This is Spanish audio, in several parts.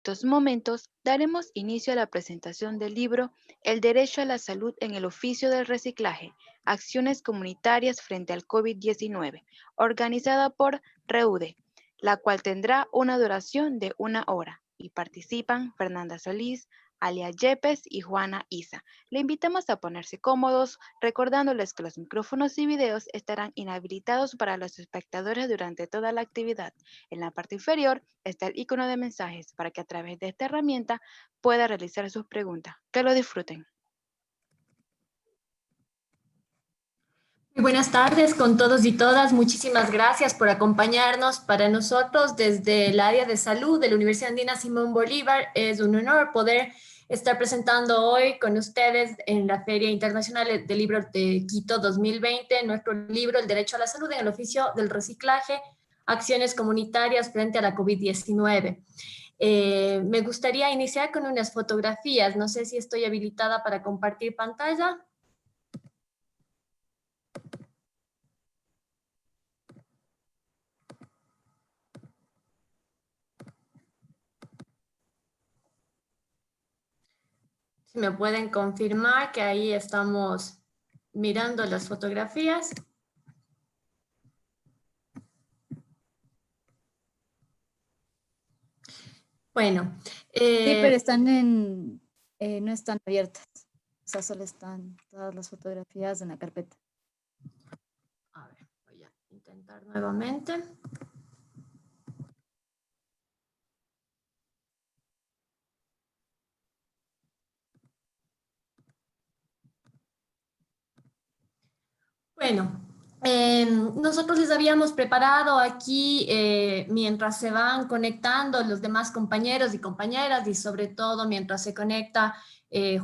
estos momentos daremos inicio a la presentación del libro El derecho a la salud en el oficio del reciclaje, acciones comunitarias frente al COVID-19, organizada por REUDE, la cual tendrá una duración de 1 hora y participan Fernanda Solís, Alia Yepes y Juana Isa. Le invitamos a ponerse cómodos, recordándoles que los micrófonos y videos estarán inhabilitados para los espectadores durante toda la actividad. En la parte inferior está el icono de mensajes para que a través de esta herramienta pueda realizar sus preguntas. Que lo disfruten. Muy buenas tardes con todos y todas. Muchísimas gracias por acompañarnos. Para nosotros, desde el área de salud de la Universidad Andina Simón Bolívar, es un honor poder estar presentando hoy con ustedes en la Feria Internacional del Libro de Quito 2020, nuestro libro El Derecho a la Salud en el Oficio del Reciclaje, Acciones Comunitarias frente a la COVID-19. Me gustaría iniciar con unas fotografías. No sé si estoy habilitada para compartir pantalla. Si me pueden confirmar que ahí estamos mirando las fotografías. Bueno. Sí, pero están no están abiertas. O sea, solo están todas las fotografías en la carpeta. A ver, voy a intentar nuevamente. Bueno, nosotros les habíamos preparado aquí, mientras se van conectando los demás compañeros y compañeras, y sobre todo mientras se conecta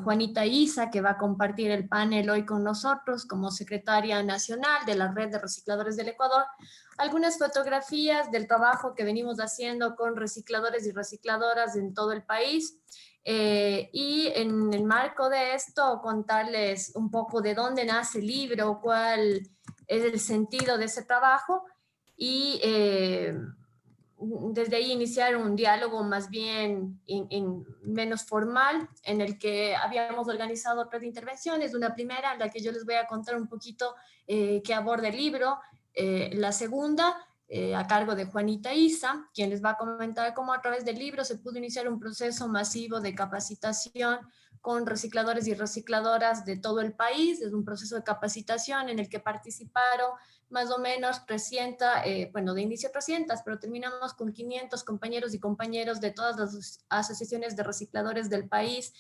Juanita Isa, que va a compartir el panel hoy con nosotros como secretaria nacional de la Red de Recicladores del Ecuador, algunas fotografías del trabajo que venimos haciendo con recicladores y recicladoras en todo el país. Y en el marco de esto, contarles un poco de dónde nace el libro, cuál es el sentido de ese trabajo y desde ahí iniciar un diálogo más bien menos formal, en el que habíamos organizado 3 intervenciones. Una primera en la que yo les voy a contar un poquito qué aborda el libro, la segunda a cargo de Juanita Isa, quien les va a comentar cómo a través del libro se pudo iniciar un proceso masivo de capacitación con recicladores y recicladoras de todo el país. Es un proceso de capacitación en el que participaron más o menos 300, bueno, de inicio 300, pero terminamos con 500 compañeros y compañeros de todas las asociaciones de recicladores del país,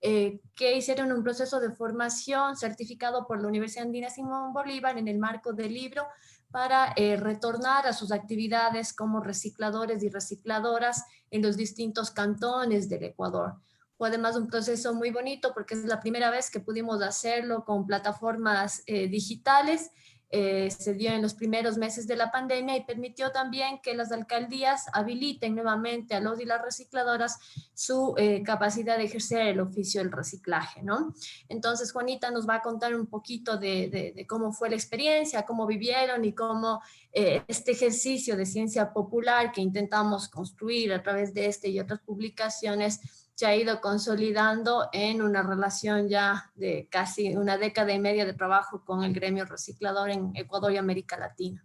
que hicieron un proceso de formación certificado por la Universidad Andina Simón Bolívar en el marco del libro, para retornar a sus actividades como recicladores y recicladoras en los distintos cantones del Ecuador. Fue además un proceso muy bonito porque es la primera vez que pudimos hacerlo con plataformas digitales. Se dio en los primeros meses de la pandemia y permitió también que las alcaldías habiliten nuevamente a los y las recicladoras su capacidad de ejercer el oficio del reciclaje, ¿no? Entonces, Juanita nos va a contar un poquito de cómo fue la experiencia, cómo vivieron y cómo este ejercicio de ciencia popular que intentamos construir a través de este y otras publicaciones se ha ido consolidando en una relación ya de casi una década y media de trabajo con el gremio reciclador en Ecuador y América Latina.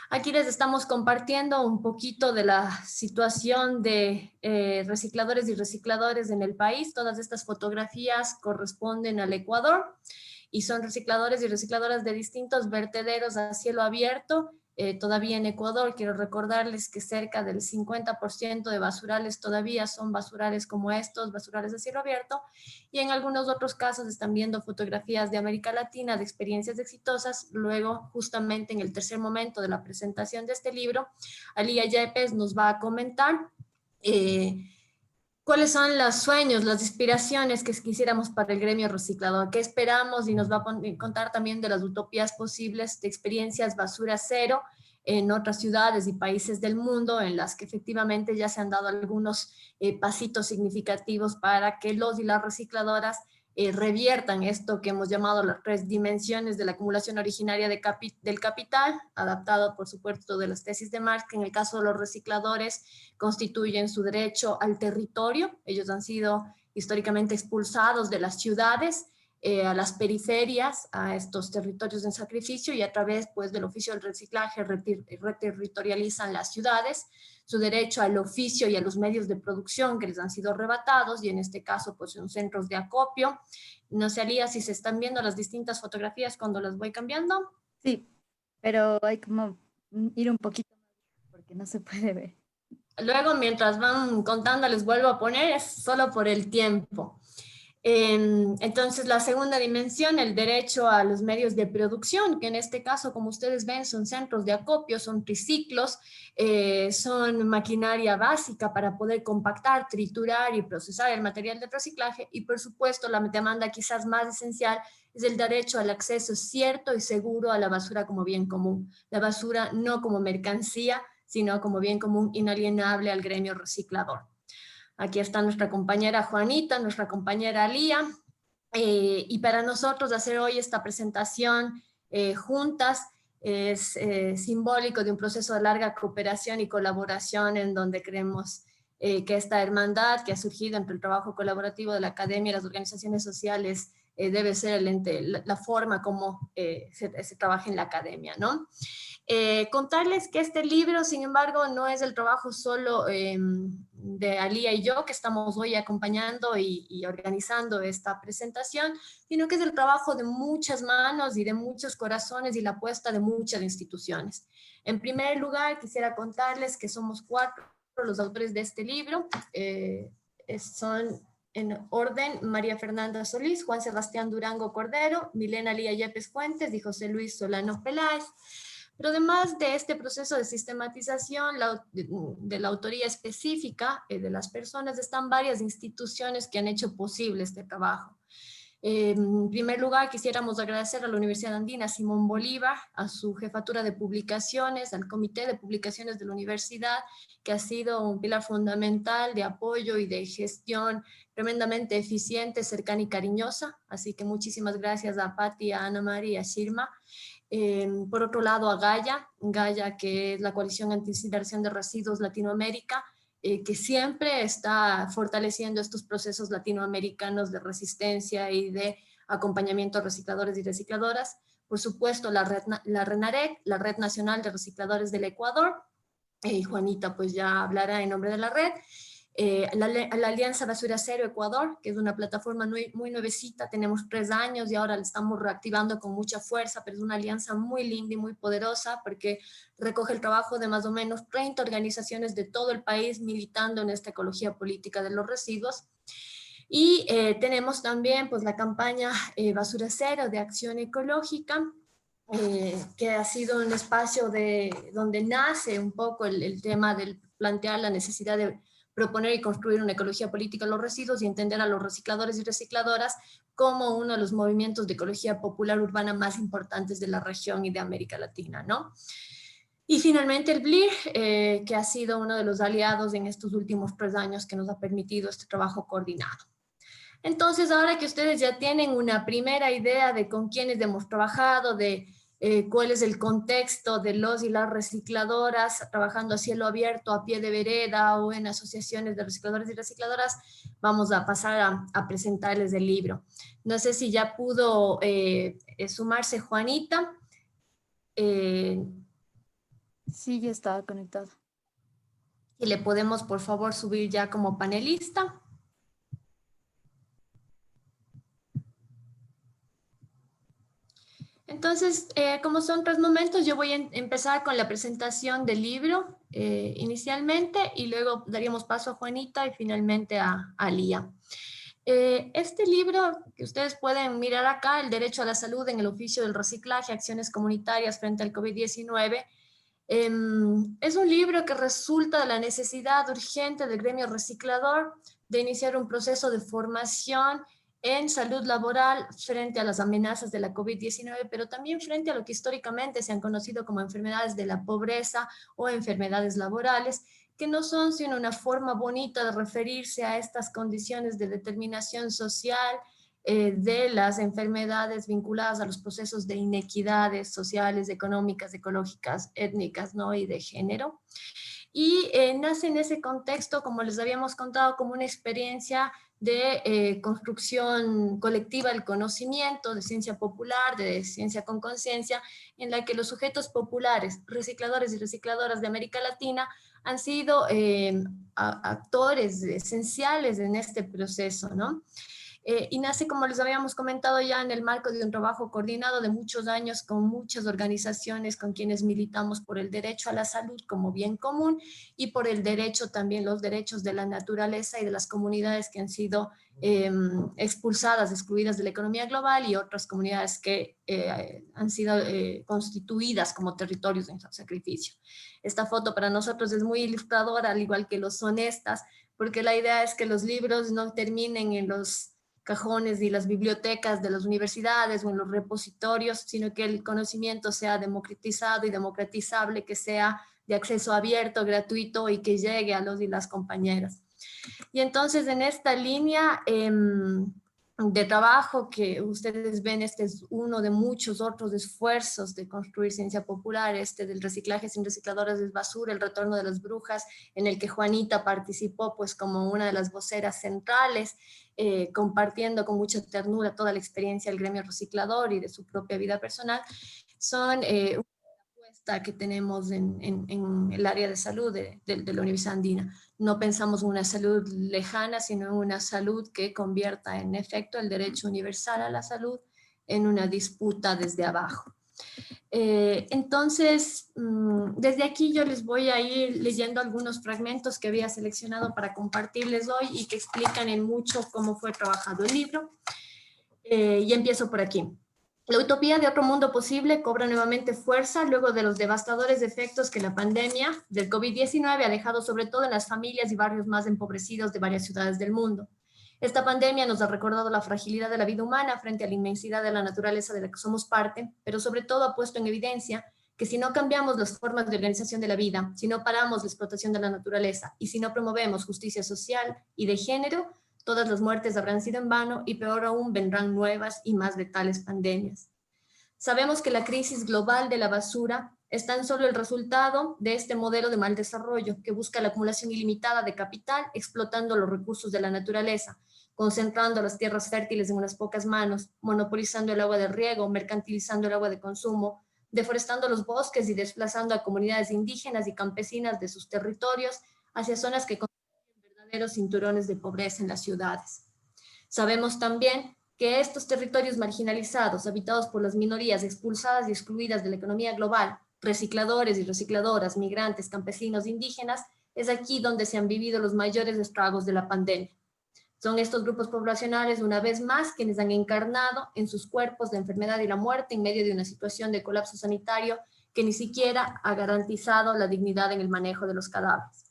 Aquí les estamos compartiendo un poquito de la situación de recicladores y recicladores en el país. Todas estas fotografías corresponden al Ecuador y son recicladores y recicladoras de distintos vertederos a cielo abierto. Todavía en Ecuador, quiero recordarles que cerca del 50% de basurales todavía son basurales como estos, basurales a cielo abierto, y en algunos otros casos están viendo fotografías de América Latina, de experiencias exitosas. Luego, justamente en el tercer momento de la presentación de este libro, Alia Yepes nos va a comentar cuáles son los sueños, las inspiraciones que quisiéramos para el gremio reciclador, qué esperamos, y nos va a contar también de las utopías posibles de experiencias basura cero en otras ciudades y países del mundo, en las que efectivamente ya se han dado algunos pasitos significativos para que los y las recicladoras reviertan esto que hemos llamado las 3 dimensiones de la acumulación originaria del capital, adaptado por supuesto de las tesis de Marx, que en el caso de los recicladores constituyen su derecho al territorio. Ellos han sido históricamente expulsados de las ciudades, a las periferias, a estos territorios en sacrificio, y a través pues, del oficio del reciclaje reterritorializan las ciudades, su derecho al oficio y a los medios de producción que les han sido arrebatados, y en este caso pues son centros de acopio. No sé, Alía, si se están viendo las distintas fotografías cuando las voy cambiando. Sí, pero hay como ir un poquito más porque no se puede ver. Luego, mientras van contando, les vuelvo a poner, es solo por el tiempo. Entonces, la segunda dimensión, el derecho a los medios de producción, que en este caso, como ustedes ven, son centros de acopio, son triciclos, son maquinaria básica para poder compactar, triturar y procesar el material de reciclaje. Y por supuesto, la demanda quizás más esencial es el derecho al acceso cierto y seguro a la basura como bien común. La basura no como mercancía, sino como bien común inalienable al gremio reciclador. Aquí está nuestra compañera Juanita, nuestra compañera Alía, y para nosotros hacer hoy esta presentación juntas es simbólico de un proceso de larga cooperación y colaboración en donde creemos que esta hermandad que ha surgido entre el trabajo colaborativo de la academia y las organizaciones sociales debe ser el ente, la forma como se trabaja en la academia, ¿no? Contarles que este libro, sin embargo, no es el trabajo solo de Alía y yo, que estamos hoy acompañando y organizando esta presentación, sino que es el trabajo de muchas manos y de muchos corazones y la apuesta de muchas instituciones. En primer lugar, quisiera contarles que somos 4 los autores de este libro. Son en orden María Fernanda Solís, Juan Sebastián Durango Cordero, Milena Lía Yepes Fuentes y José Luis Solano Peláez. Pero además de este proceso de sistematización de la autoría específica de las personas, están varias instituciones que han hecho posible este trabajo. En primer lugar, quisiéramos agradecer a la Universidad Andina Simón Bolívar, a su jefatura de publicaciones, al comité de publicaciones de la universidad, que ha sido un pilar fundamental de apoyo y de gestión tremendamente eficiente, cercana y cariñosa. Así que muchísimas gracias a Patti, a Ana María y a Shirma. Por otro lado, a Gaia, que es la Coalición Anti-Incineración de Residuos Latinoamérica, que siempre está fortaleciendo estos procesos latinoamericanos de resistencia y de acompañamiento a recicladores y recicladoras. Por supuesto, la RENAREC, la Red Nacional de Recicladores del Ecuador. Juanita pues ya hablará en nombre de la red. La Alianza Basura Cero Ecuador, que es una plataforma muy nuevecita, tenemos 3 años y ahora la estamos reactivando con mucha fuerza, pero es una alianza muy linda y muy poderosa porque recoge el trabajo de más o menos 30 organizaciones de todo el país militando en esta ecología política de los residuos. Y tenemos también pues la campaña Basura Cero de Acción Ecológica, que ha sido un espacio donde nace un poco el tema del plantear la necesidad de proponer y construir una ecología política de los residuos y entender a los recicladores y recicladoras como uno de los movimientos de ecología popular urbana más importantes de la región y de América Latina, ¿no? Y finalmente el BLIR, que ha sido uno de los aliados en estos últimos 3 años que nos ha permitido este trabajo coordinado. Entonces, ahora que ustedes ya tienen una primera idea de con quiénes hemos trabajado, de cuál es el contexto de los y las recicladoras trabajando a cielo abierto, a pie de vereda o en asociaciones de recicladores y recicladoras, vamos a pasar a presentarles el libro. No sé si ya pudo sumarse Juanita. Sí, ya estaba conectada. Y le podemos, por favor, subir ya como panelista. Entonces, como son 3 momentos, yo voy a empezar con la presentación del libro inicialmente y luego daríamos paso a Juanita y finalmente a Lía. Este libro que ustedes pueden mirar acá, El Derecho a la Salud en el Oficio del Reciclaje, Acciones Comunitarias frente al COVID-19, es un libro que resulta de la necesidad urgente del gremio reciclador de iniciar un proceso de formación en salud laboral frente a las amenazas de la COVID-19, pero también frente a lo que históricamente se han conocido como enfermedades de la pobreza o enfermedades laborales, que no son sino una forma bonita de referirse a estas condiciones de determinación social de las enfermedades vinculadas a los procesos de inequidades sociales, económicas, ecológicas, étnicas, ¿no? Y de género. Y nace en ese contexto, como les habíamos contado, como una experiencia de construcción colectiva del conocimiento, de ciencia popular, de ciencia con conciencia, en la que los sujetos populares, recicladores y recicladoras de América Latina, han sido actores esenciales en este proceso, ¿no? Y nace, como les habíamos comentado ya, en el marco de un trabajo coordinado de muchos años con muchas organizaciones con quienes militamos por el derecho a la salud como bien común y por el derecho también, los derechos de la naturaleza y de las comunidades que han sido expulsadas, excluidas de la economía global y otras comunidades que han sido constituidas como territorios de sacrificio. Esta foto para nosotros es muy ilustradora, al igual que lo son estas, porque la idea es que los libros no terminen en los cajones y las bibliotecas de las universidades o en los repositorios, sino que el conocimiento sea democratizado y democratizable, que sea de acceso abierto, gratuito y que llegue a los y las compañeras. Y entonces en esta línea de trabajo que ustedes ven, este es uno de muchos otros esfuerzos de construir ciencia popular, este del reciclaje sin recicladoras de basura, el retorno de las brujas, en el que Juanita participó pues como una de las voceras centrales, compartiendo con mucha ternura toda la experiencia del gremio reciclador y de su propia vida personal, son una apuesta que tenemos en el área de salud de la Universidad Andina. No pensamos en una salud lejana, sino en una salud que convierta en efecto el derecho universal a la salud en una disputa desde abajo. Entonces, desde aquí yo les voy a ir leyendo algunos fragmentos que había seleccionado para compartirles hoy y que explican en mucho cómo fue trabajado el libro. Y empiezo por aquí. La utopía de otro mundo posible cobra nuevamente fuerza luego de los devastadores efectos que la pandemia del COVID-19 ha dejado sobre todo en las familias y barrios más empobrecidos de varias ciudades del mundo. Esta pandemia nos ha recordado la fragilidad de la vida humana frente a la inmensidad de la naturaleza de la que somos parte, pero sobre todo ha puesto en evidencia que si no cambiamos las formas de organización de la vida, si no paramos la explotación de la naturaleza y si no promovemos justicia social y de género, todas las muertes habrán sido en vano y peor aún vendrán nuevas y más letales pandemias. Sabemos que la crisis global de la basura es tan solo el resultado de este modelo de mal desarrollo que busca la acumulación ilimitada de capital explotando los recursos de la naturaleza, concentrando las tierras fértiles en unas pocas manos, monopolizando el agua de riego, mercantilizando el agua de consumo, deforestando los bosques y desplazando a comunidades indígenas y campesinas de sus territorios hacia zonas que verdaderos cinturones de pobreza en las ciudades. Sabemos también que estos territorios marginalizados, habitados por las minorías expulsadas y excluidas de la economía global, recicladores y recicladoras, migrantes, campesinos, indígenas, es aquí donde se han vivido los mayores estragos de la pandemia. Son estos grupos poblacionales, una vez más, quienes han encarnado en sus cuerpos la enfermedad y la muerte en medio de una situación de colapso sanitario que ni siquiera ha garantizado la dignidad en el manejo de los cadáveres.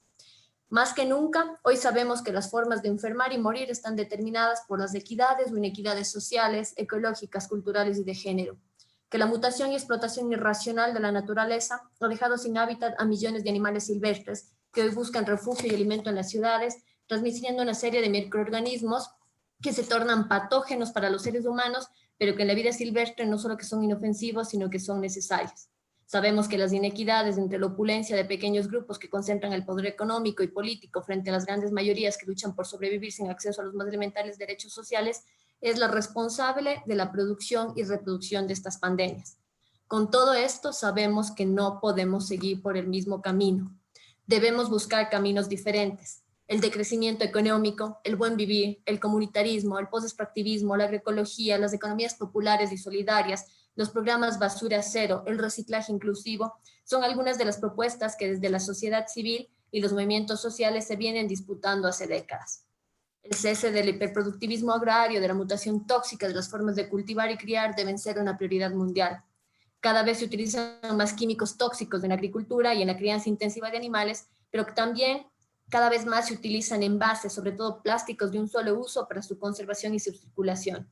Más que nunca, hoy sabemos que las formas de enfermar y morir están determinadas por las equidades o inequidades sociales, ecológicas, culturales y de género, que la mutación y explotación irracional de la naturaleza ha dejado sin hábitat a millones de animales silvestres que hoy buscan refugio y alimento en las ciudades, transmitiendo una serie de microorganismos que se tornan patógenos para los seres humanos, pero que en la vida silvestre no solo que son inofensivos, sino que son necesarios. Sabemos que las inequidades entre la opulencia de pequeños grupos que concentran el poder económico y político frente a las grandes mayorías que luchan por sobrevivir sin acceso a los más elementales derechos sociales es la responsable de la producción y reproducción de estas pandemias. Con todo esto, sabemos que no podemos seguir por el mismo camino. Debemos buscar caminos diferentes. El decrecimiento económico, el buen vivir, el comunitarismo, el post-extractivismo, la agroecología, las economías populares y solidarias, los programas Basura Cero, el reciclaje inclusivo, son algunas de las propuestas que desde la sociedad civil y los movimientos sociales se vienen disputando hace décadas. El cese del hiperproductivismo agrario, de la mutación tóxica de las formas de cultivar y criar deben ser una prioridad mundial. Cada vez se utilizan más químicos tóxicos en la agricultura y en la crianza intensiva de animales, pero también cada vez más se utilizan envases, sobre todo plásticos de un solo uso, para su conservación y su circulación.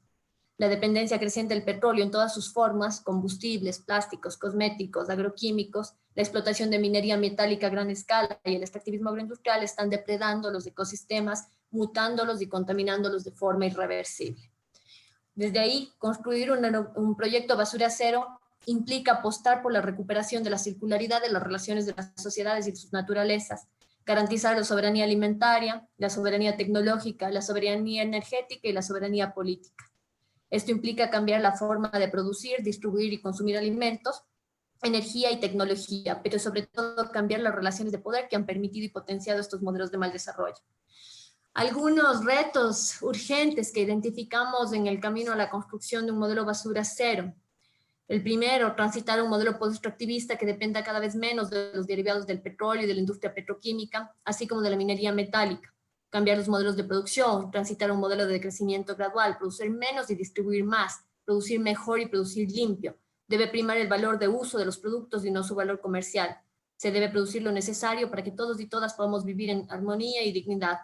La dependencia creciente del petróleo en todas sus formas, combustibles, plásticos, cosméticos, agroquímicos, la explotación de minería metálica a gran escala y el extractivismo agroindustrial están depredando los ecosistemas, mutándolos y contaminándolos de forma irreversible. Desde ahí, construir un proyecto basura cero implica apostar por la recuperación de la circularidad de las relaciones de las sociedades y sus naturalezas, garantizar la soberanía alimentaria, la soberanía tecnológica, la soberanía energética y la soberanía política. Esto implica cambiar la forma de producir, distribuir y consumir alimentos, energía y tecnología, pero sobre todo cambiar las relaciones de poder que han permitido y potenciado estos modelos de mal desarrollo. Algunos retos urgentes que identificamos en el camino a la construcción de un modelo basura cero. El primero, transitar un modelo post-extractivista que dependa cada vez menos de los derivados del petróleo y de la industria petroquímica, así como de la minería metálica. Cambiar los modelos de producción, transitar un modelo de crecimiento gradual, producir menos y distribuir más, producir mejor y producir limpio. Debe primar el valor de uso de los productos y no su valor comercial. Se debe producir lo necesario para que todos y todas podamos vivir en armonía y dignidad.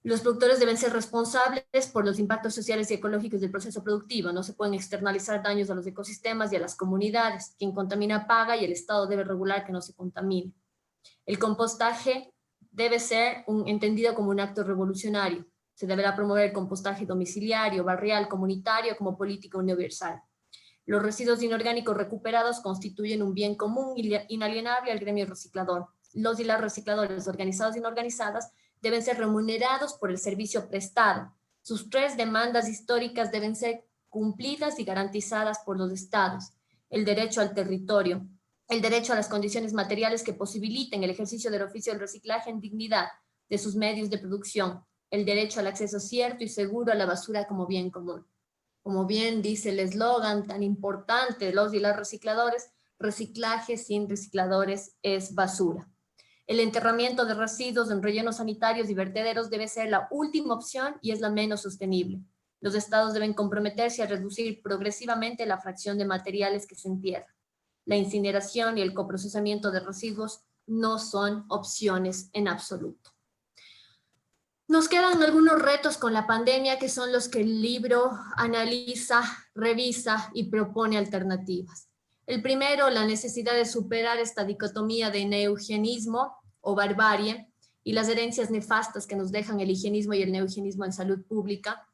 Los productores deben ser responsables por los impactos sociales y ecológicos del proceso productivo. No se pueden externalizar daños a los ecosistemas y a las comunidades. Quien contamina paga y el Estado debe regular que no se contamine. El compostaje debe ser entendido como un acto revolucionario. Se deberá promover el compostaje domiciliario, barrial, comunitario como política universal. Los residuos inorgánicos recuperados constituyen un bien común inalienable al gremio reciclador. Los y las recicladores organizados y no organizadas deben ser remunerados por el servicio prestado. Sus 3 demandas históricas deben ser cumplidas y garantizadas por los estados. El derecho al territorio, el derecho a las condiciones materiales que posibiliten el ejercicio del oficio del reciclaje en dignidad de sus medios de producción, el derecho al acceso cierto y seguro a la basura como bien común. Como bien dice el eslogan tan importante de los y las recicladores, reciclaje sin recicladores es basura. El enterramiento de residuos en rellenos sanitarios y vertederos debe ser la última opción y es la menos sostenible. Los estados deben comprometerse a reducir progresivamente la fracción de materiales que se entierran. La incineración y el coprocesamiento de residuos no son opciones en absoluto. Nos quedan algunos retos con la pandemia que son los que el libro analiza, revisa y propone alternativas. El primero, la necesidad de superar esta dicotomía de neohigienismo o barbarie y las herencias nefastas que nos dejan el higienismo y el neohigienismo en salud pública.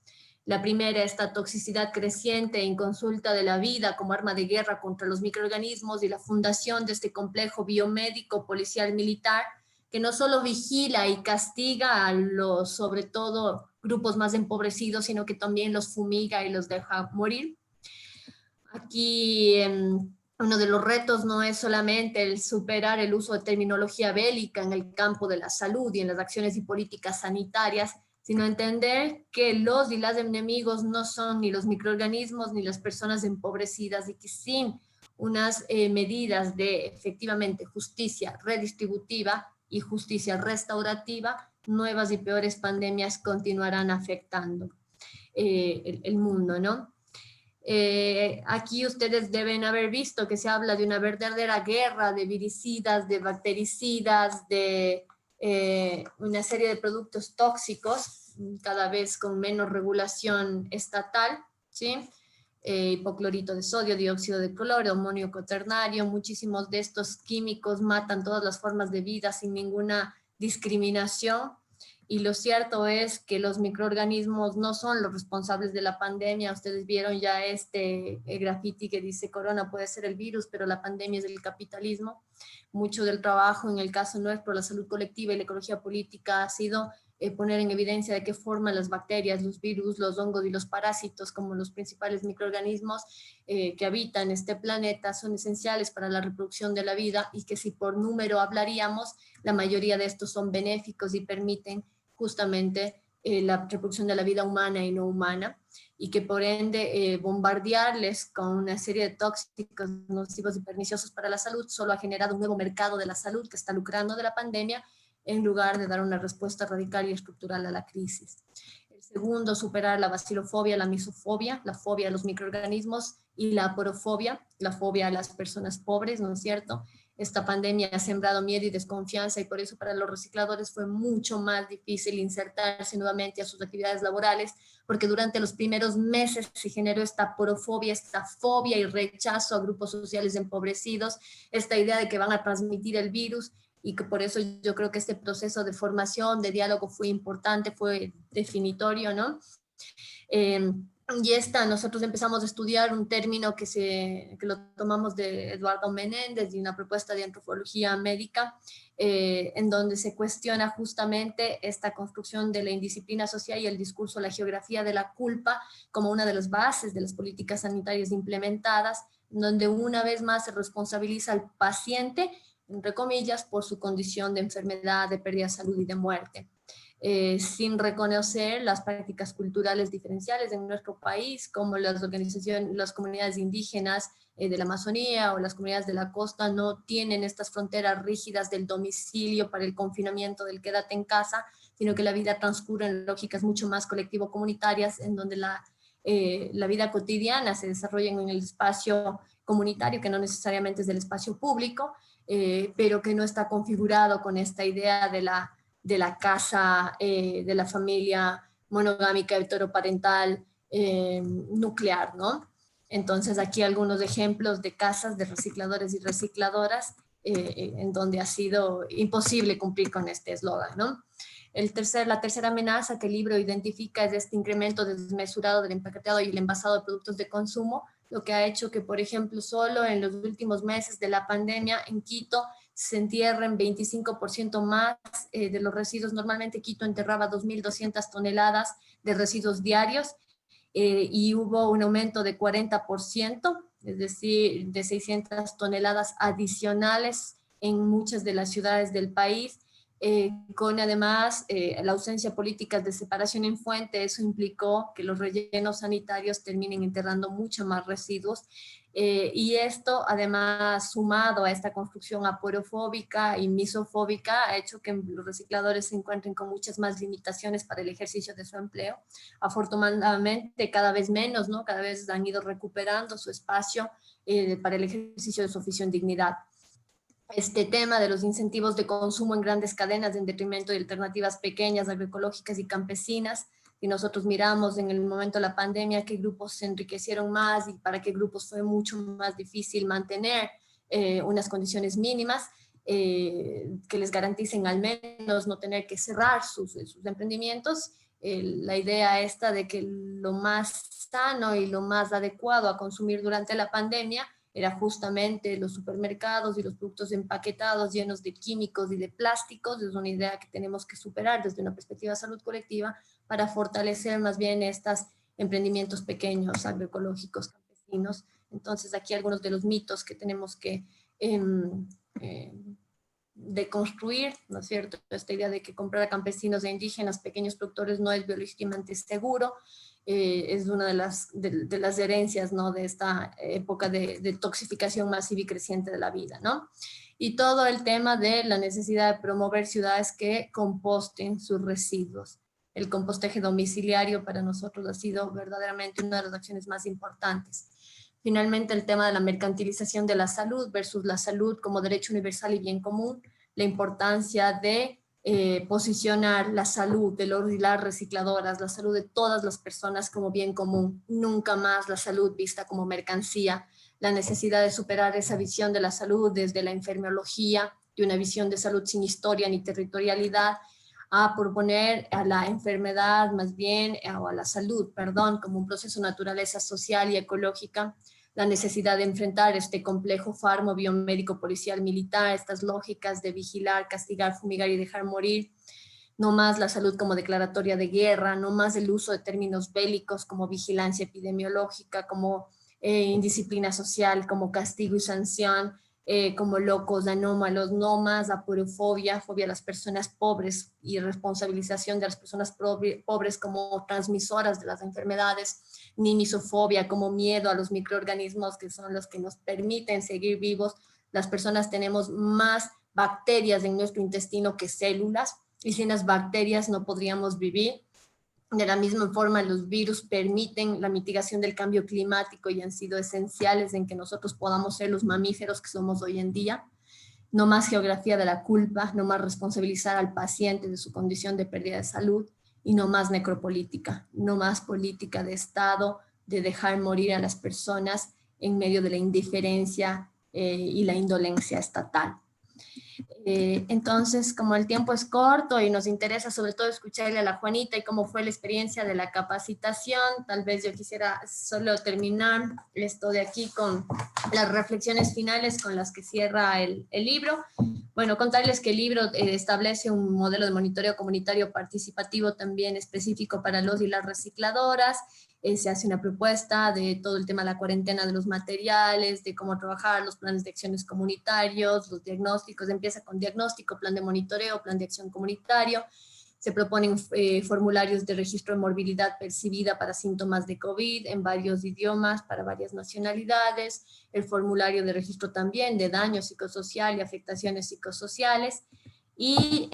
La primera, esta toxicidad creciente e inconsulta de la vida como arma de guerra contra los microorganismos y la fundación de este complejo biomédico policial militar que no solo vigila y castiga a los, sobre todo, grupos más empobrecidos, sino que también los fumiga y los deja morir. Aquí uno de los retos no es solamente el superar el uso de terminología bélica en el campo de la salud y en las acciones y políticas sanitarias, sino entender que los y las enemigos no son ni los microorganismos ni las personas empobrecidas y que sin unas medidas de efectivamente justicia redistributiva y justicia restaurativa, nuevas y peores pandemias continuarán afectando el mundo, ¿no? Aquí ustedes deben haber visto que se habla de una verdadera guerra de viricidas, de bactericidas, de una serie de productos tóxicos, cada vez con menos regulación estatal, ¿sí? Hipoclorito de sodio, dióxido de cloro, amonio cuaternario, muchísimos de estos químicos matan todas las formas de vida sin ninguna discriminación. Y lo cierto es que los microorganismos no son los responsables de la pandemia. Ustedes vieron ya este graffiti que dice corona puede ser el virus, pero la pandemia es el capitalismo. Mucho del trabajo en el caso nuestro, la salud colectiva y la ecología política ha sido poner en evidencia de qué forma las bacterias, los virus, los hongos y los parásitos como los principales microorganismos que habitan este planeta son esenciales para la reproducción de la vida y que si por número hablaríamos, la mayoría de estos son benéficos y permiten justamente la reproducción de la vida humana y no humana, y que por ende bombardearles con una serie de tóxicos nocivos y perniciosos para la salud solo ha generado un nuevo mercado de la salud que está lucrando de la pandemia en lugar de dar una respuesta radical y estructural a la crisis. El segundo, superar la bacilofobia, la misofobia, la fobia a los microorganismos y la aporofobia, la fobia a las personas pobres, ¿no es cierto? Esta pandemia ha sembrado miedo y desconfianza y por eso para los recicladores fue mucho más difícil insertarse nuevamente a sus actividades laborales porque durante los primeros meses se generó esta aporofobia, esta fobia y rechazo a grupos sociales empobrecidos, esta idea de que van a transmitir el virus y que por eso yo creo que este proceso de formación, de diálogo fue importante, fue definitorio, ¿no? Y nosotros empezamos a estudiar un término que lo tomamos de Eduardo Menéndez, de una propuesta de antropología médica, en donde se cuestiona justamente esta construcción de la indisciplina social y el discurso, la geografía de la culpa, como una de las bases de las políticas sanitarias implementadas, donde una vez más se responsabiliza al paciente, entre comillas, por su condición de enfermedad, de pérdida de salud y de muerte. Sin reconocer las prácticas culturales diferenciales en nuestro país, como las organizaciones, las comunidades indígenas de la Amazonía o las comunidades de la costa no tienen estas fronteras rígidas del domicilio para el confinamiento del quédate en casa, sino que la vida transcurre en lógicas mucho más colectivo-comunitarias, en donde la vida cotidiana se desarrolla en el espacio comunitario, que no necesariamente es del espacio público, pero que no está configurado con esta idea de la casa, de la familia monogámica, heteroparental, nuclear, ¿no? Entonces aquí algunos ejemplos de casas de recicladores y recicladoras en donde ha sido imposible cumplir con este eslogan, ¿no? La tercera amenaza que el libro identifica es este incremento desmesurado del empaquetado y el envasado de productos de consumo, lo que ha hecho que, por ejemplo, solo en los últimos meses de la pandemia en Quito se entierren 25% más de los residuos. Normalmente Quito enterraba 2.200 toneladas de residuos diarios y hubo un aumento de 40%, es decir, de 600 toneladas adicionales en muchas de las ciudades del país. Con además la ausencia de políticas de separación en fuente, eso implicó que los rellenos sanitarios terminen enterrando mucho más residuos. Y esto, además, sumado a esta construcción aporofóbica y misofóbica, ha hecho que los recicladores se encuentren con muchas más limitaciones para el ejercicio de su empleo. Afortunadamente, cada vez menos, ¿no? Cada vez han ido recuperando su espacio para el ejercicio de su oficio en dignidad. Este tema de los incentivos de consumo en grandes cadenas en detrimento de alternativas pequeñas, agroecológicas y campesinas. Y nosotros miramos en el momento de la pandemia qué grupos se enriquecieron más y para qué grupos fue mucho más difícil mantener unas condiciones mínimas que les garanticen al menos no tener que cerrar sus emprendimientos. La idea esta de que lo más sano y lo más adecuado a consumir durante la pandemia era justamente los supermercados y los productos empaquetados llenos de químicos y de plásticos. Es una idea que tenemos que superar desde una perspectiva de salud colectiva para fortalecer más bien estos emprendimientos pequeños, agroecológicos, campesinos. Entonces aquí algunos de los mitos que tenemos que deconstruir, ¿no es cierto? Esta idea de que comprar a campesinos e indígenas, pequeños productores, no es biológicamente seguro. Es una de las herencias, ¿no? De esta época de toxificación masiva y creciente de la vida, ¿no? Y todo el tema de la necesidad de promover ciudades que composten sus residuos. El compostaje domiciliario para nosotros ha sido verdaderamente una de las acciones más importantes. Finalmente, el tema de la mercantilización de la salud versus la salud como derecho universal y bien común, la importancia de posicionar la salud de los y las recicladoras, la salud de todas las personas como bien común, nunca más la salud vista como mercancía, la necesidad de superar esa visión de la salud desde la enfermología, de una visión de salud sin historia ni territorialidad, a proponer a la enfermedad más bien, o a la salud, perdón, como un proceso de naturaleza social y ecológica, la necesidad de enfrentar este complejo farmo biomédico policial militar, estas lógicas de vigilar, castigar, fumigar y dejar morir, no más la salud como declaratoria de guerra, no más el uso de términos bélicos como vigilancia epidemiológica, como indisciplina social, como castigo y sanción, como locos, anómalos, no más aporofobia, fobia a las personas pobres y responsabilización de las personas pobres como transmisoras de las enfermedades, ni misofobia como miedo a los microorganismos que son los que nos permiten seguir vivos. Las personas tenemos más bacterias en nuestro intestino que células y sin las bacterias no podríamos vivir. De la misma forma, los virus permiten la mitigación del cambio climático y han sido esenciales en que nosotros podamos ser los mamíferos que somos hoy en día. No más geografía de la culpa, no más responsabilizar al paciente de su condición de pérdida de salud y no más necropolítica, no más política de Estado, de dejar morir a las personas en medio de la indiferencia y la indolencia estatal. Entonces, como el tiempo es corto y nos interesa sobre todo escucharle a la Juanita y cómo fue la experiencia de la capacitación, tal vez yo quisiera solo terminar esto de aquí con las reflexiones finales con las que cierra el libro. Bueno, contarles que el libro establece un modelo de monitoreo comunitario participativo también específico para los y las recicladoras. Se hace una propuesta de todo el tema de la cuarentena de los materiales, de cómo trabajar los planes de acciones comunitarios, los diagnósticos, empieza con diagnóstico, plan de monitoreo, plan de acción comunitario. Se proponen formularios de registro de morbilidad percibida para síntomas de COVID en varios idiomas, para varias nacionalidades, el formulario de registro también de daño psicosocial y afectaciones psicosociales. Y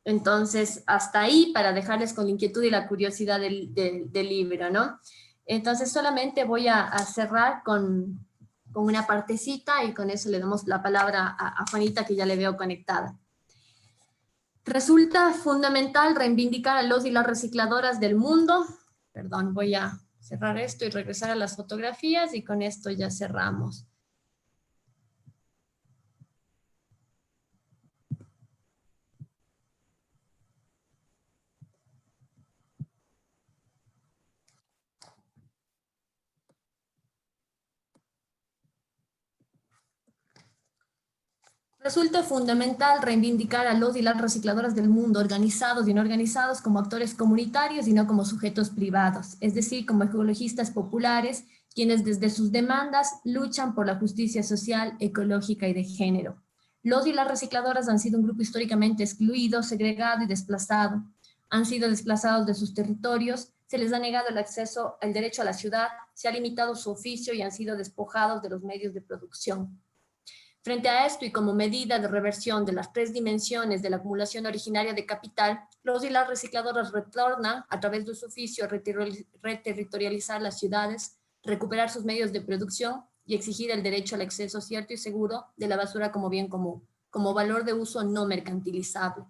entonces, hasta ahí para dejarles con la inquietud y la curiosidad del libro, ¿no? Entonces, solamente voy a cerrar con una partecita y con eso le damos la palabra a Juanita, que ya le veo conectada. Resulta fundamental reivindicar a los y las recicladoras del mundo. Perdón, voy a cerrar esto y regresar a las fotografías y con esto ya cerramos. Resulta fundamental reivindicar a los y las recicladoras del mundo, organizados y no organizados, como actores comunitarios y no como sujetos privados, es decir, como ecologistas populares, quienes desde sus demandas luchan por la justicia social, ecológica y de género. Los y las recicladoras han sido un grupo históricamente excluido, segregado y desplazado. Han sido desplazados de sus territorios, se les ha negado el acceso al derecho a la ciudad, se ha limitado su oficio y han sido despojados de los medios de producción. Frente a esto y como medida de reversión de las 3 dimensiones de la acumulación originaria de capital, los y las recicladoras retornan a través de su oficio a reterritorializar las ciudades, recuperar sus medios de producción y exigir el derecho al acceso cierto y seguro de la basura como bien común, como valor de uso no mercantilizable.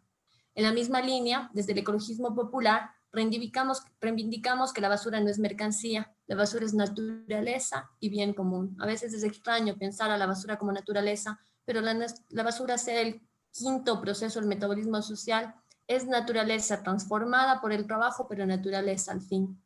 En la misma línea, desde el ecologismo popular, reivindicamos que la basura no es mercancía, la basura es naturaleza y bien común. A veces es extraño pensar a la basura como naturaleza, pero la basura, sea el quinto proceso del metabolismo social, es naturaleza transformada por el trabajo, pero naturaleza al fin.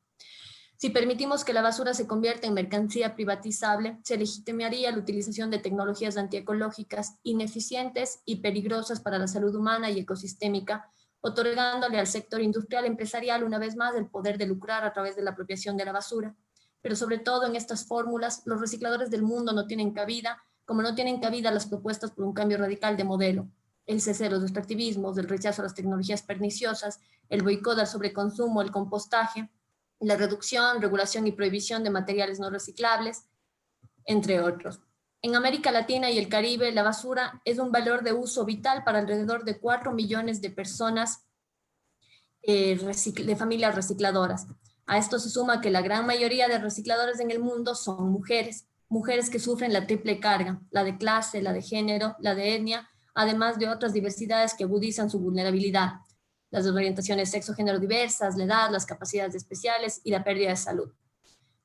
Si permitimos que la basura se convierta en mercancía privatizable, se legitimaría la utilización de tecnologías antiecológicas ineficientes y peligrosas para la salud humana y ecosistémica, otorgándole al sector industrial empresarial una vez más el poder de lucrar a través de la apropiación de la basura. Pero sobre todo en estas fórmulas, los recicladores del mundo no tienen cabida, como no tienen cabida las propuestas por un cambio radical de modelo. El cese de los extractivismos, el rechazo a las tecnologías perniciosas, el boicot al sobreconsumo, el compostaje, la reducción, regulación y prohibición de materiales no reciclables, entre otros. En América Latina y el Caribe, la basura es un valor de uso vital para alrededor de 4 millones de personas de familias recicladoras. A esto se suma que la gran mayoría de recicladores en el mundo son mujeres, mujeres que sufren la triple carga, la de clase, la de género, la de etnia, además de otras diversidades que agudizan su vulnerabilidad, las orientaciones sexo-género diversas, la edad, las capacidades especiales y la pérdida de salud.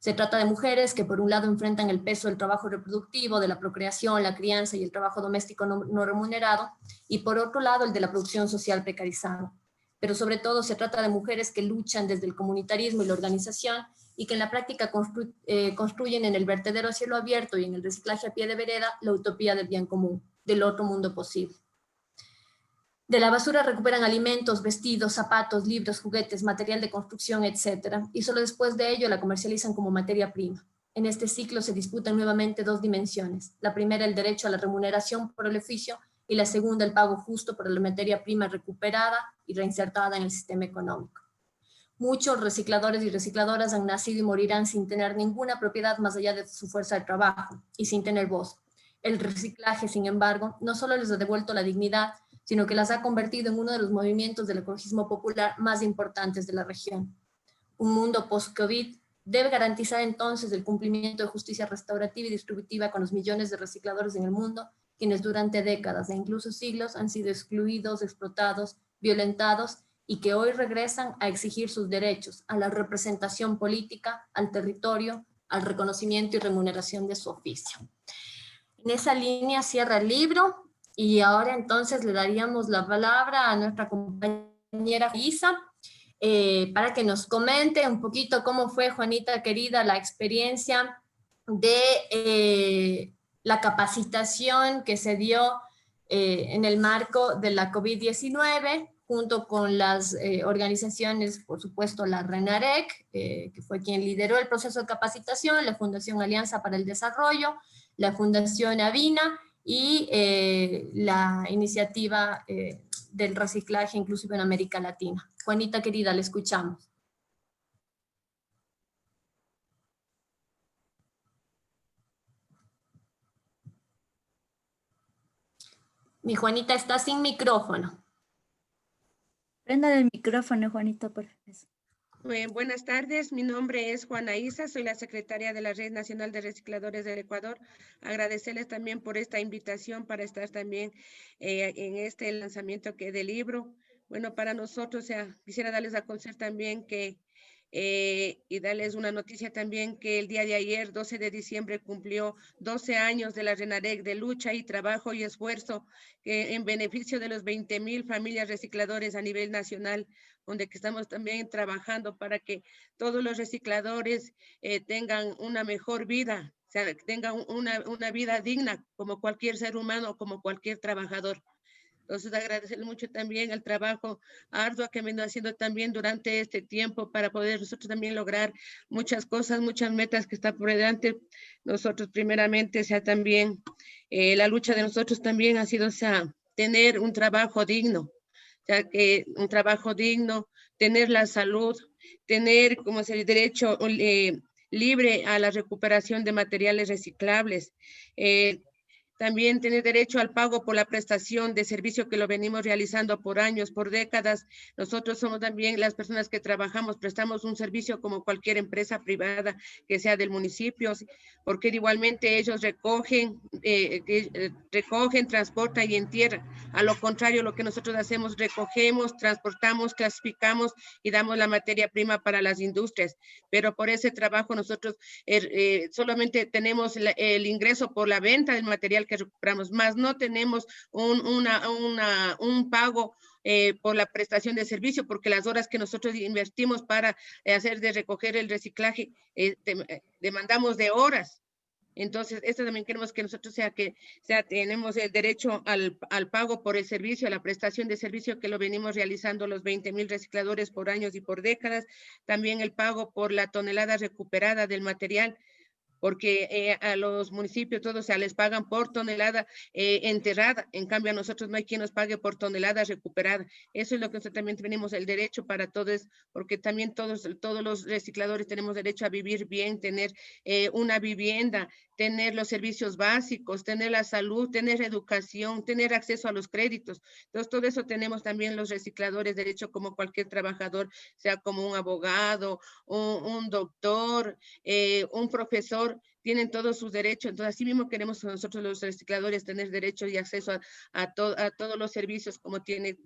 Se trata de mujeres que por un lado enfrentan el peso del trabajo reproductivo, de la procreación, la crianza y el trabajo doméstico no remunerado, y por otro lado el de la producción social precarizada. Pero sobre todo se trata de mujeres que luchan desde el comunitarismo y la organización y que en la práctica construyen en el vertedero a cielo abierto y en el reciclaje a pie de vereda la utopía del bien común, del otro mundo posible. De la basura recuperan alimentos, vestidos, zapatos, libros, juguetes, material de construcción, etc. Y solo después de ello la comercializan como materia prima. En este ciclo se disputan nuevamente 2 dimensiones. La primera, el derecho a la remuneración por el oficio, y la segunda, el pago justo por la materia prima recuperada y reinsertada en el sistema económico. Muchos recicladores y recicladoras han nacido y morirán sin tener ninguna propiedad más allá de su fuerza de trabajo y sin tener voz. El reciclaje, sin embargo, no solo les ha devuelto la dignidad, sino que las ha convertido en uno de los movimientos del ecologismo popular más importantes de la región. Un mundo post-COVID debe garantizar entonces el cumplimiento de justicia restaurativa y distributiva con los millones de recicladores en el mundo, quienes durante décadas e incluso siglos han sido excluidos, explotados, violentados y que hoy regresan a exigir sus derechos, a la representación política, al territorio, al reconocimiento y remuneración de su oficio. En esa línea cierra el libro. Y ahora entonces le daríamos la palabra a nuestra compañera Isa para que nos comente un poquito cómo fue, Juanita querida, la experiencia de la capacitación que se dio en el marco de la COVID-19, junto con las organizaciones, por supuesto, la RENAREC, que fue quien lideró el proceso de capacitación, la Fundación Alianza para el Desarrollo, la Fundación Avina y la iniciativa del reciclaje inclusive en América Latina. Juanita querida, le escuchamos. Mi Juanita está sin micrófono. Prenda el micrófono, Juanita, por favor. Buenas tardes, mi nombre es Juana Isa, soy la secretaria de la Red Nacional de Recicladores del Ecuador. Agradecerles también por esta invitación para estar también en este lanzamiento del libro. Bueno, para nosotros, quisiera darles a conocer también que, y darles una noticia también que el día de ayer, 12 de diciembre, cumplió 12 años de la RENAREC de lucha y trabajo y esfuerzo en beneficio de los 20,000 familias recicladores a nivel nacional, donde que estamos también trabajando para que todos los recicladores tengan una mejor vida, o sea, tengan una vida digna como cualquier ser humano, como cualquier trabajador. Entonces, agradecerle mucho también el trabajo arduo que venido haciendo también durante este tiempo para poder nosotros también lograr muchas cosas, muchas metas que están por delante. Nosotros primeramente, también la lucha de nosotros también ha sido, tener un trabajo digno, que un trabajo digno, tener la salud, tener como el derecho libre a la recuperación de materiales reciclables, también tener derecho al pago por la prestación de servicio que lo venimos realizando por años, por décadas. Nosotros somos también las personas que trabajamos, prestamos un servicio como cualquier empresa privada que sea del municipio, porque igualmente ellos recogen, transportan y entierran. A lo contrario, lo que nosotros hacemos, recogemos, transportamos, clasificamos y damos la materia prima para las industrias. Pero por ese trabajo nosotros solamente tenemos el ingreso por la venta del material que recuperamos, más no tenemos un pago por la prestación de servicio, porque las horas que nosotros invertimos para hacer de recoger el reciclaje, demandamos de horas. Entonces, esto también queremos que nosotros tenemos el derecho al pago por el servicio, a la prestación de servicio que lo venimos realizando los 20,000 recicladores por años y por décadas. También el pago por la tonelada recuperada del material, porque a los municipios todos les pagan por tonelada enterrada. En cambio, a nosotros no hay quien nos pague por tonelada recuperada. Eso es lo que nosotros también tenemos el derecho para todos, porque también todos los recicladores tenemos derecho a vivir bien, tener una vivienda, tener los servicios básicos, tener la salud, tener educación, tener acceso a los créditos. Entonces, todo eso tenemos también los recicladores derecho como cualquier trabajador, sea como un abogado, un doctor, un profesor, tienen todos sus derechos. Entonces, así mismo queremos nosotros los recicladores tener derecho y acceso a todos los servicios como tienen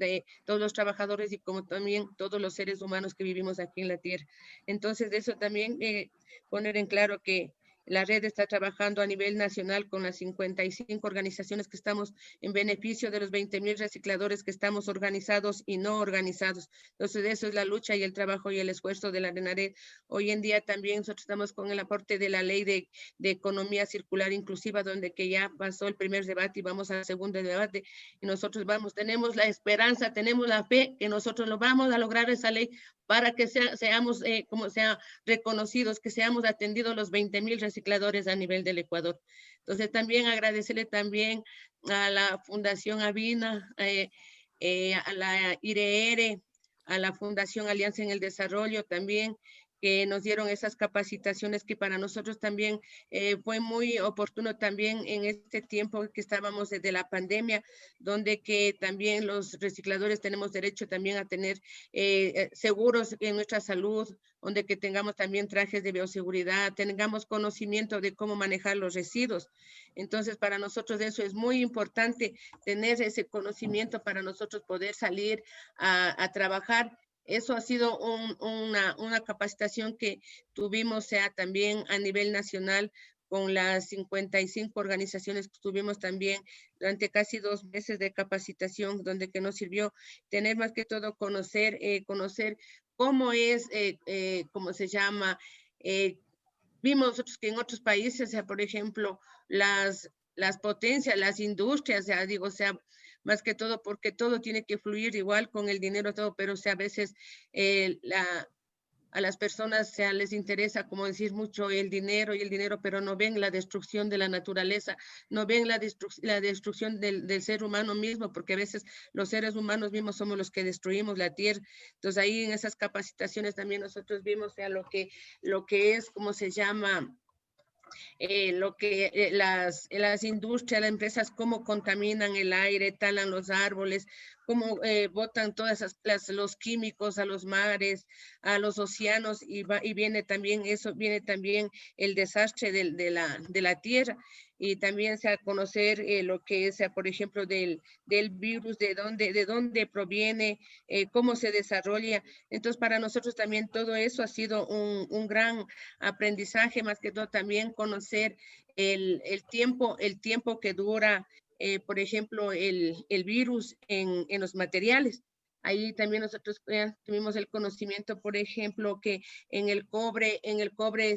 todos los trabajadores y como también todos los seres humanos que vivimos aquí en la tierra. Entonces, de eso también poner en claro que la red está trabajando a nivel nacional con las 55 organizaciones que estamos en beneficio de los 20,000 recicladores que estamos organizados y no organizados. Entonces, eso es la lucha y el trabajo y el esfuerzo de la RENAREC. Hoy en día también nosotros estamos con el aporte de la ley de economía circular inclusiva, donde que ya pasó el primer debate y vamos al segundo debate. Y nosotros tenemos la esperanza, tenemos la fe que nosotros lo vamos a lograr esa ley para que seamos reconocidos, que seamos atendidos los 20,000 recicladores a nivel del Ecuador. Entonces, también agradecerle también a la Fundación Avina, a la IRR, a la Fundación Alianza en el Desarrollo también, que nos dieron esas capacitaciones que para nosotros también fue muy oportuno también en este tiempo que estábamos desde la pandemia, donde que también los recicladores tenemos derecho también a tener seguros en nuestra salud, donde que tengamos también trajes de bioseguridad, tengamos conocimiento de cómo manejar los residuos. Entonces, para nosotros eso es muy importante, tener ese conocimiento para nosotros poder salir a trabajar. Eso ha sido una capacitación que tuvimos también a nivel nacional con las 55 organizaciones que estuvimos también durante casi 2 meses de capacitación, donde que nos sirvió tener más que todo conocer cómo es, cómo se llama, vimos nosotros que en otros países, o sea, por ejemplo, las potencias, las industrias, ya digo, o sea, más que todo porque todo tiene que fluir igual con el dinero, todo, pero o sea, a veces a las personas se les interesa, como decir, mucho el dinero y el dinero, pero no ven la destrucción de la naturaleza, no ven la destrucción del ser humano mismo, porque a veces los seres humanos mismos somos los que destruimos la tierra. Entonces ahí en esas capacitaciones también nosotros vimos lo que es, ¿cómo se llama? Las industrias, las empresas, cómo contaminan el aire, talan los árboles, cómo botan todas los químicos a los mares, a los océanos, y viene también el desastre de la tierra. Y también se a conocer lo que es, por ejemplo, del virus, de dónde proviene, cómo se desarrolla. Entonces, para nosotros también todo eso ha sido un gran aprendizaje, más que todo también conocer el tiempo que dura, por ejemplo, el virus en los materiales. Ahí también nosotros tuvimos el conocimiento, por ejemplo, que en el cobre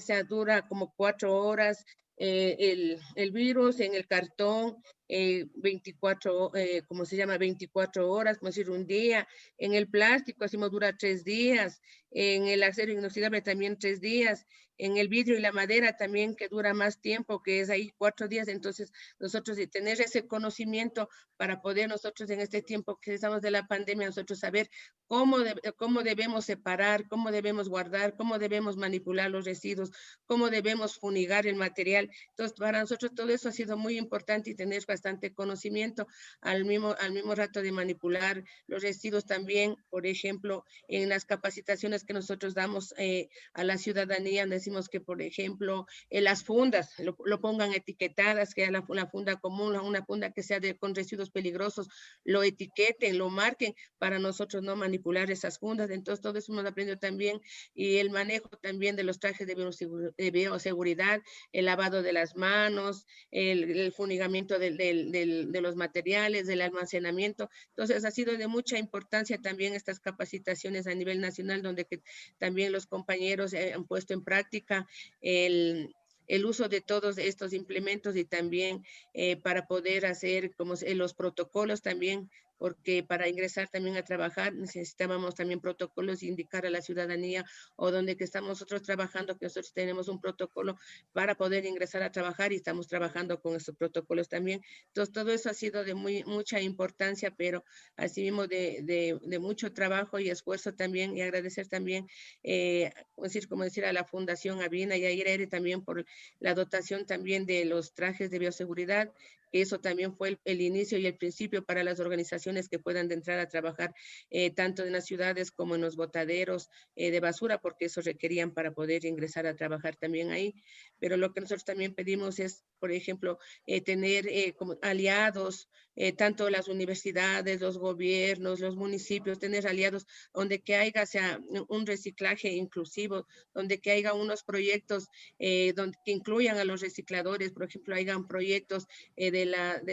se dura como 4 horas, el virus, en el cartón, 24, ¿cómo se llama? 24 horas, como decir, un día. En el plástico, así dura 3 días. En el acero inoxidable también 3 días. En el vidrio y la madera también, que dura más tiempo, que es ahí 4 días. Entonces, nosotros de tener ese conocimiento para poder nosotros en este tiempo que estamos de la pandemia, nosotros saber cómo debemos separar, cómo debemos guardar, cómo debemos manipular los residuos, cómo debemos funigar el material. Entonces, para nosotros todo eso ha sido muy importante y tener bastante conocimiento al mismo rato de manipular los residuos también. Por ejemplo, en las capacitaciones que nosotros damos a la ciudadanía, decimos que, por ejemplo, las fundas lo pongan etiquetadas, que la funda común, una funda que sea con residuos peligrosos, lo etiqueten, lo marquen para nosotros no manipular esas fundas. Entonces, todo eso hemos aprendido también, y el manejo también de los trajes de bioseguridad, el lavado de las manos, el funigamiento de los materiales, del almacenamiento. Entonces, ha sido de mucha importancia también estas capacitaciones a nivel nacional, donde que también los compañeros han puesto en práctica el uso de todos estos implementos, y también para poder hacer como los protocolos también, porque para ingresar también a trabajar necesitábamos también protocolos, indicar a la ciudadanía o donde que estamos nosotros trabajando que nosotros tenemos un protocolo para poder ingresar a trabajar, y estamos trabajando con esos protocolos también. Entonces, todo eso ha sido de mucha importancia, pero así mismo de mucho trabajo y esfuerzo también, y agradecer también, como decir, a la Fundación Avina y a IRERE también por la dotación también de los trajes de bioseguridad. Eso también fue el inicio y el principio para las organizaciones que puedan entrar a trabajar tanto en las ciudades como en los botaderos de basura, porque eso requerían para poder ingresar a trabajar también ahí. Pero lo que nosotros también pedimos es, por ejemplo, tener como aliados, tanto las universidades, los gobiernos, los municipios, tener aliados donde que haya un reciclaje inclusivo, donde que haya unos proyectos donde que incluyan a los recicladores, por ejemplo, hayan proyectos de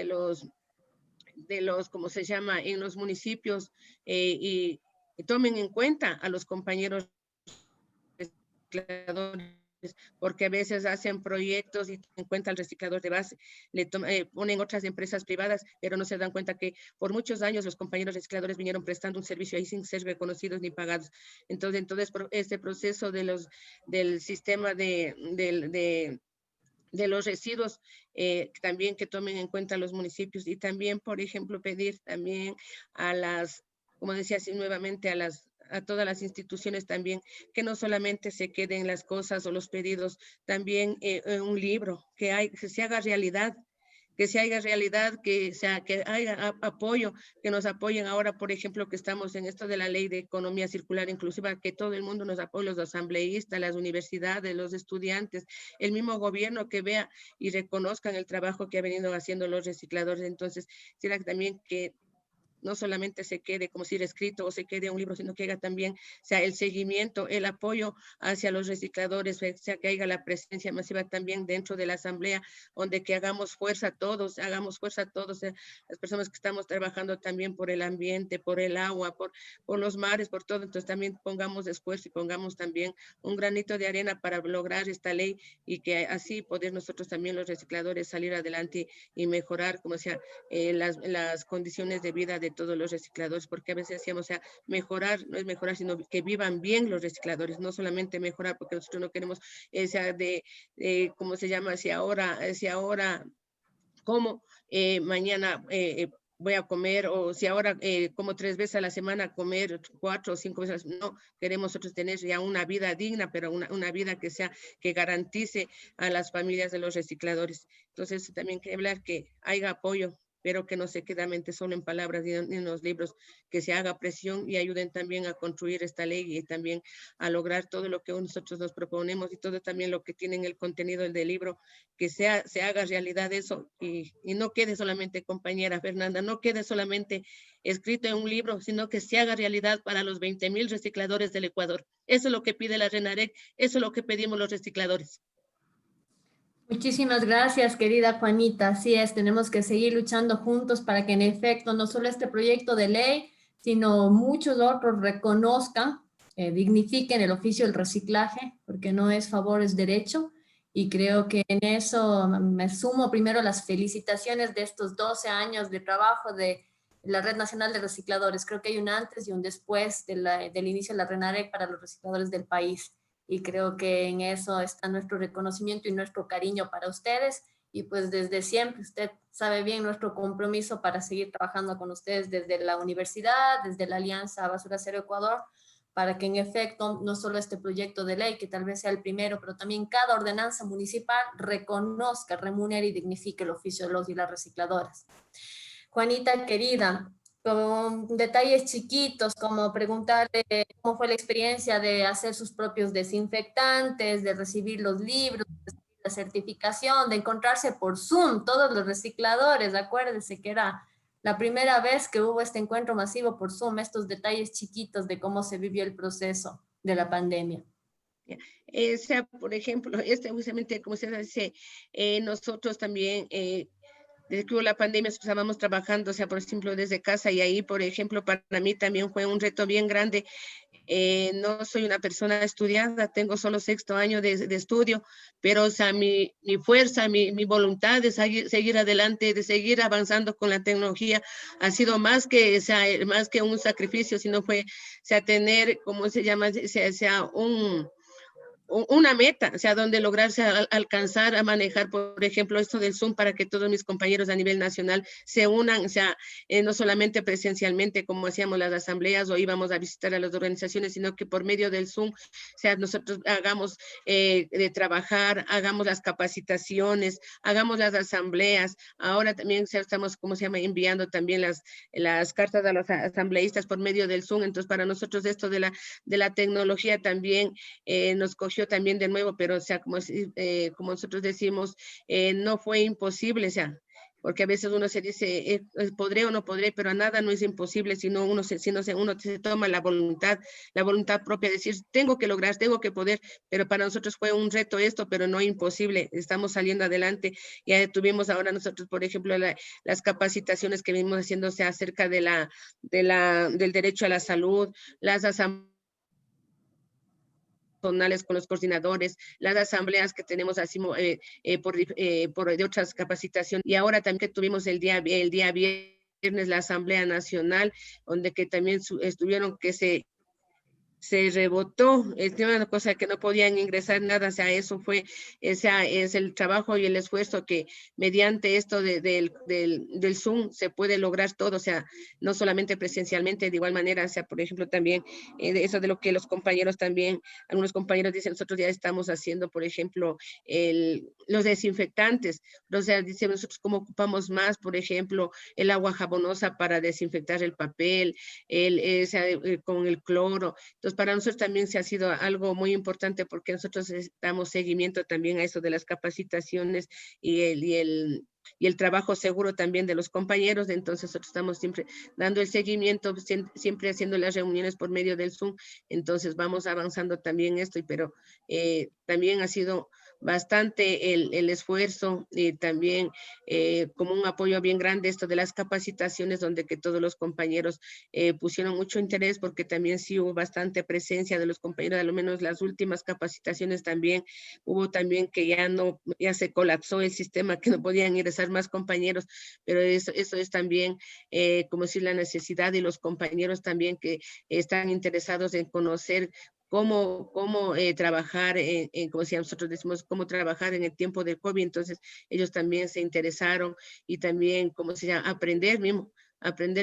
los, ¿cómo se llama?, en los municipios, y tomen en cuenta a los compañeros recicladores, porque a veces hacen proyectos y en cuenta al reciclador de base, ponen otras empresas privadas, pero no se dan cuenta que por muchos años los compañeros recicladores vinieron prestando un servicio ahí sin ser reconocidos ni pagados. Entonces este proceso del sistema de los residuos, también que tomen en cuenta los municipios, y también, por ejemplo, pedir también como decía así nuevamente, a todas las instituciones también, que no solamente se queden las cosas o los pedidos, también un libro, que se haga realidad, que haya apoyo, que nos apoyen ahora, por ejemplo, que estamos en esto de la ley de economía circular inclusiva, que todo el mundo nos apoye, los asambleístas, las universidades, los estudiantes, el mismo gobierno, que vea y reconozcan el trabajo que ha venido haciendo los recicladores. Entonces, será también que no solamente se quede como si escrito o se quede un libro, sino que haya también, o sea, el seguimiento, el apoyo hacia los recicladores, o sea, que haya la presencia masiva también dentro de la asamblea, donde que hagamos fuerza todos, las personas que estamos trabajando también por el ambiente, por el agua, por los mares, por todo. Entonces también pongamos esfuerzo y pongamos también un granito de arena para lograr esta ley y que así poder nosotros también los recicladores salir adelante y mejorar, como sea, las condiciones de vida de todos los recicladores, porque a veces decíamos, o sea, mejorar, no es mejorar, sino que vivan bien los recicladores, no solamente mejorar, porque nosotros no queremos, sea, ¿cómo se llama? Si ahora, como mañana voy a comer, o si ahora como 3 veces a la semana, comer 4 o 5 veces, no, queremos nosotros tener ya una vida digna, pero una vida que garantice a las familias de los recicladores. Entonces también quería hablar que haya apoyo, pero que no se quede mente solo en palabras ni en los libros, que se haga presión y ayuden también a construir esta ley y también a lograr todo lo que nosotros nos proponemos y todo también lo que tiene en el contenido del libro, que se haga realidad eso y no quede solamente, compañera Fernanda, no quede solamente escrito en un libro, sino que se haga realidad para los 20,000 recicladores del Ecuador. Eso es lo que pide la RENAREC, eso es lo que pedimos los recicladores. Muchísimas gracias, querida Juanita. Así es, tenemos que seguir luchando juntos para que en efecto no solo este proyecto de ley, sino muchos otros reconozcan, dignifiquen el oficio del reciclaje, porque no es favor, es derecho. Y creo que en eso me sumo primero las felicitaciones de estos 12 años de trabajo de la Red Nacional de Recicladores. Creo que hay un antes y un después del inicio de la RENAREC para los recicladores del país. Y creo que en eso está nuestro reconocimiento y nuestro cariño para ustedes. Y pues desde siempre, usted sabe bien nuestro compromiso para seguir trabajando con ustedes desde la universidad, desde la Alianza Basura Cero Ecuador, para que en efecto no solo este proyecto de ley, que tal vez sea el primero, pero también cada ordenanza municipal reconozca, remunere y dignifique el oficio de los y las recicladoras. Juanita, querida, con detalles chiquitos como preguntarle cómo fue la experiencia de hacer sus propios desinfectantes, de recibir los libros, de recibir la certificación, de encontrarse por Zoom, todos los recicladores, acuérdense que era la primera vez que hubo este encuentro masivo por Zoom, estos detalles chiquitos de cómo se vivió el proceso de la pandemia. O sea, por ejemplo, justamente como se dice, nosotros también desde que hubo la pandemia estábamos trabajando, o sea, por ejemplo, desde casa, y ahí, por ejemplo, para mí también fue un reto bien grande. No soy una persona estudiada, tengo solo 6º año de estudio, pero, o sea, mi fuerza, mi voluntad de seguir adelante, de seguir avanzando con la tecnología, ha sido más que, o sea, más que un sacrificio, sino fue, o sea, tener, ¿cómo se llama? O sea, una meta, o sea, donde lograrse alcanzar a manejar, por ejemplo, esto del Zoom para que todos mis compañeros a nivel nacional se unan, o sea, no solamente presencialmente como hacíamos las asambleas o íbamos a visitar a las organizaciones, sino que por medio del Zoom, o sea, nosotros hagamos de trabajar, hagamos las capacitaciones, hagamos las asambleas. Ahora también, o sea, estamos, ¿cómo se llama?, enviando también las cartas a los asambleístas por medio del Zoom. Entonces, para nosotros esto de la tecnología también nos cogió también de nuevo, pero, o sea, como nosotros decimos, no fue imposible, o sea, porque a veces uno se dice, podré o no podré, pero a nada no es imposible, sino uno se toma la voluntad propia, de decir, tengo que lograr, tengo que poder, pero para nosotros fue un reto esto, pero no imposible, estamos saliendo adelante. Ya tuvimos ahora nosotros, por ejemplo, las capacitaciones que venimos haciendo, o sea, acerca del derecho a la salud, las asambleas con los coordinadores, las asambleas que tenemos así por de otras capacitaciones, y ahora también que tuvimos el día viernes la Asamblea Nacional, donde que también estuvieron que se rebotó, una cosa que no podían ingresar nada, o sea, eso fue, es el trabajo y el esfuerzo que mediante esto del Zoom se puede lograr todo, o sea, no solamente presencialmente, de igual manera, o sea, por ejemplo, también eso de lo que los compañeros también, algunos compañeros dicen, nosotros ya estamos haciendo, por ejemplo, los desinfectantes, o sea, dicen nosotros cómo ocupamos más, por ejemplo, el agua jabonosa para desinfectar el papel, con el cloro. Entonces, para nosotros también se ha sido algo muy importante porque nosotros damos seguimiento también a eso de las capacitaciones y y el trabajo seguro también de los compañeros. Entonces nosotros estamos siempre dando el seguimiento, siempre haciendo las reuniones por medio del Zoom. Entonces vamos avanzando también esto, pero también ha sido bastante el esfuerzo y también como un apoyo bien grande esto de las capacitaciones, donde que todos los compañeros pusieron mucho interés, porque también sí hubo bastante presencia de los compañeros, al menos las últimas capacitaciones también hubo también que ya se colapsó el sistema, que no podían ingresar más compañeros, pero eso es también como decir la necesidad, y los compañeros también que están interesados en conocer cómo trabajar, como si nosotros decimos, cómo trabajar en el tiempo del COVID. Entonces ellos también se interesaron, y también, como se llama, aprender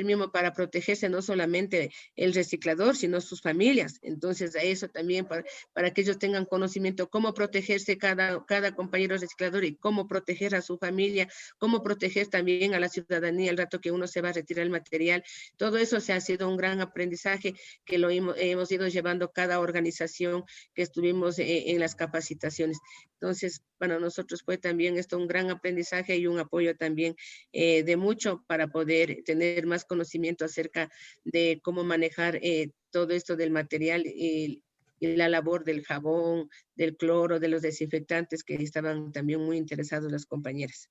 mismo para protegerse, no solamente el reciclador, sino sus familias. Entonces, a eso también, para que ellos tengan conocimiento, cómo protegerse cada compañero reciclador, y cómo proteger a su familia, cómo proteger también a la ciudadanía el rato que uno se va a retirar el material. Todo eso se ha sido un gran aprendizaje que lo hemos ido llevando cada organización que estuvimos en las capacitaciones. Entonces, para nosotros fue también esto un gran aprendizaje y un apoyo también de mucho para poder tener más conocimiento acerca de cómo manejar todo esto del material y la labor del jabón, del cloro, de los desinfectantes, que estaban también muy interesados las compañeras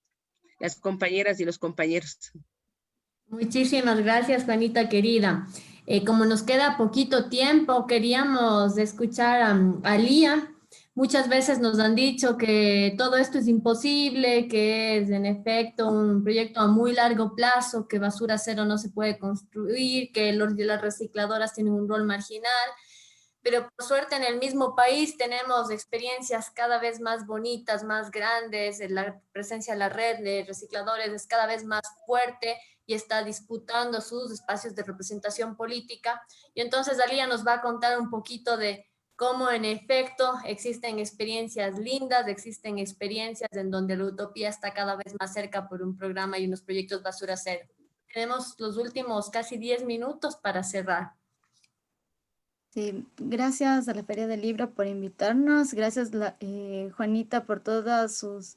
y los compañeros. Muchísimas gracias, Juanita querida. Como nos queda poquito tiempo, queríamos escuchar a Lía. Muchas veces nos han dicho que todo esto es imposible, que es en efecto un proyecto a muy largo plazo, que basura cero no se puede construir, que las recicladoras tienen un rol marginal, pero por suerte en el mismo país tenemos experiencias cada vez más bonitas, más grandes, la presencia de la red de recicladores es cada vez más fuerte y está disputando sus espacios de representación política. Y entonces Alía nos va a contar un poquito de cómo en efecto existen experiencias lindas, existen experiencias en donde la utopía está cada vez más cerca por un programa y unos proyectos basura cero. Tenemos los últimos casi 10 minutos para cerrar. Sí, gracias a la Feria del Libro por invitarnos. Gracias, Juanita, por todas sus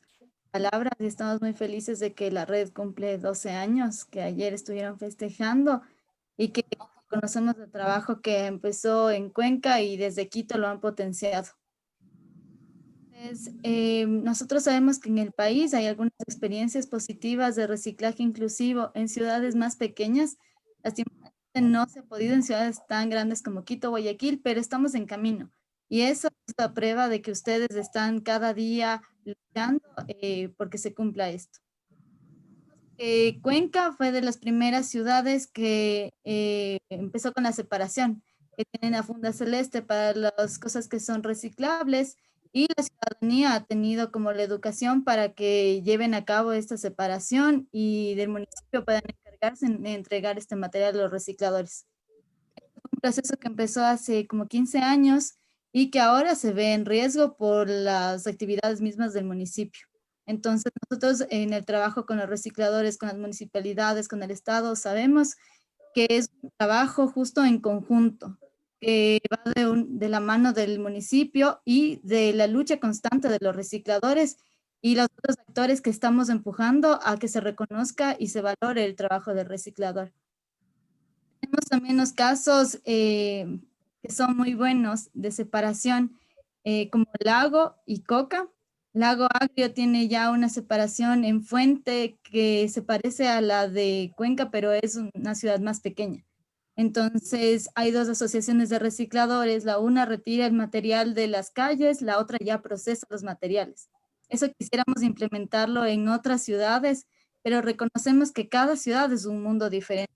palabras. Y estamos muy felices de que la red cumple 12 años, que ayer estuvieron festejando y que conocemos el trabajo que empezó en Cuenca y desde Quito lo han potenciado. Entonces, nosotros sabemos que en el país hay algunas experiencias positivas de reciclaje inclusivo en ciudades más pequeñas. Lastimosamente no se ha podido en ciudades tan grandes como Quito, Guayaquil, pero estamos en camino. Y eso es la prueba de que ustedes están cada día luchando porque se cumpla esto. Cuenca fue de las primeras ciudades que empezó con la separación, que tienen la funda celeste para las cosas que son reciclables, y la ciudadanía ha tenido como la educación para que lleven a cabo esta separación y del municipio puedan encargarse de entregar este material a los recicladores. Es un proceso que empezó hace como 15 años y que ahora se ve en riesgo por las actividades mismas del municipio. Entonces, nosotros en el trabajo con los recicladores, con las municipalidades, con el Estado, sabemos que es un trabajo justo en conjunto, que va de la mano del municipio y de la lucha constante de los recicladores y los otros actores que estamos empujando a que se reconozca y se valore el trabajo del reciclador. Tenemos también los casos que son muy buenos de separación, como Lago y Coca. Lago Agrio tiene ya una separación en fuente que se parece a la de Cuenca, pero es una ciudad más pequeña. Entonces, hay dos asociaciones de recicladores. La una retira el material de las calles, la otra ya procesa los materiales. Eso quisiéramos implementarlo en otras ciudades, pero reconocemos que cada ciudad es un mundo diferente.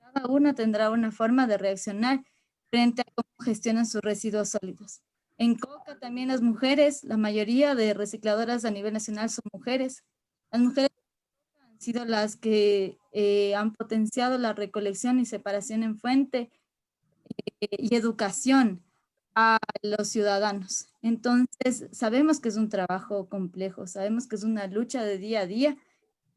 Cada una tendrá una forma de reaccionar frente a cómo gestionan sus residuos sólidos. En Coca también las mujeres, la mayoría de recicladoras a nivel nacional son mujeres. Las mujeres han sido las que han potenciado la recolección y separación en fuente y educación a los ciudadanos. Entonces, sabemos que es un trabajo complejo, sabemos que es una lucha de día a día,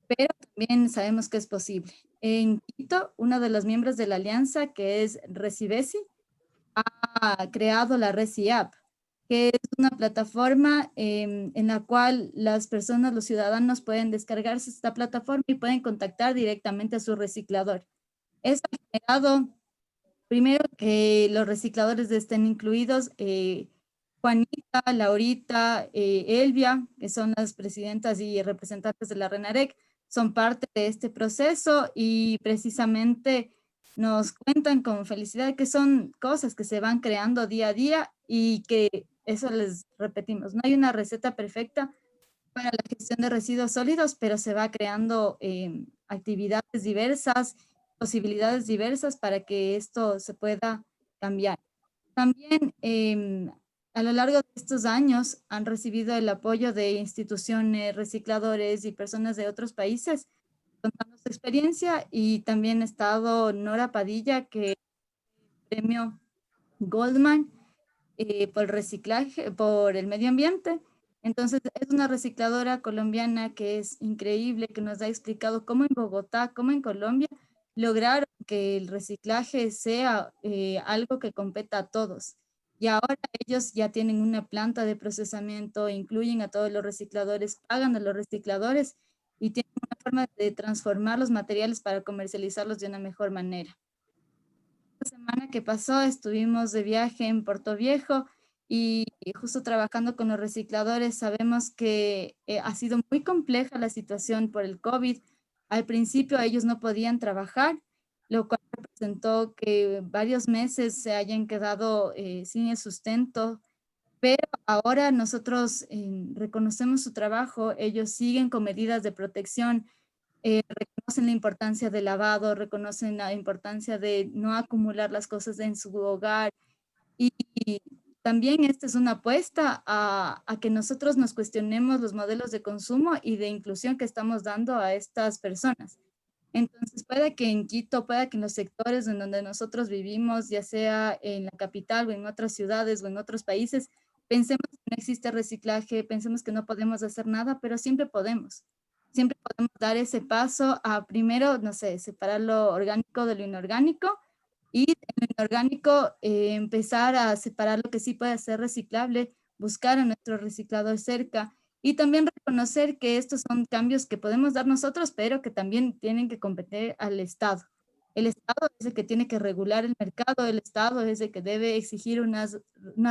pero también sabemos que es posible. En Quito, uno de los miembros de la alianza, que es Recibesi, ha creado la Reci App. que es una plataforma en la cual las personas, los ciudadanos pueden descargarse esta plataforma y pueden contactar directamente a su reciclador. Eso ha generado, primero, que los recicladores estén incluidos, Juanita, Laurita, Elvia, que son las presidentas y representantes de la RENAREC, son parte de este proceso y precisamente nos cuentan con felicidad que son cosas que se van creando día a día y que eso les repetimos, no hay una receta perfecta para la gestión de residuos sólidos, pero se va creando actividades diversas, posibilidades diversas para que esto se pueda cambiar. También a lo largo de estos años han recibido el apoyo de instituciones, recicladores y personas de otros países contando su experiencia, y también ha estado Nora Padilla, que es el premio Goldman por el reciclaje, por el medio ambiente. Entonces, es una recicladora colombiana que es increíble, que nos ha explicado cómo en Bogotá, cómo en Colombia, lograron que el reciclaje sea algo que competa a todos. Y ahora ellos ya tienen una planta de procesamiento, incluyen a todos los recicladores, pagan a los recicladores y tienen una forma de transformar los materiales para comercializarlos de una mejor manera. La semana que pasó estuvimos de viaje en Puerto Viejo y justo trabajando con los recicladores. Sabemos que ha sido muy compleja la situación por el COVID. Al principio ellos no podían trabajar, lo cual representó que varios meses se hayan quedado sin el sustento, pero ahora nosotros reconocemos su trabajo. Ellos siguen con medidas de protección, reconocen la importancia del lavado, reconocen la importancia de no acumular las cosas en su hogar, y también esta es una apuesta a que nosotros nos cuestionemos los modelos de consumo y de inclusión que estamos dando a estas personas. Entonces, puede que en Quito, puede que en los sectores en donde nosotros vivimos, ya sea en la capital o en otras ciudades o en otros países, pensemos que no existe reciclaje, pensemos que no podemos hacer nada, pero siempre podemos. Siempre podemos dar ese paso a primero, no sé, separar lo orgánico de lo inorgánico, y en lo inorgánico empezar a separar lo que sí puede ser reciclable, buscar a nuestro reciclador cerca y también reconocer que estos son cambios que podemos dar nosotros, pero que también tienen que competir al Estado. El Estado es el que tiene que regular el mercado, el Estado es el que debe exigir una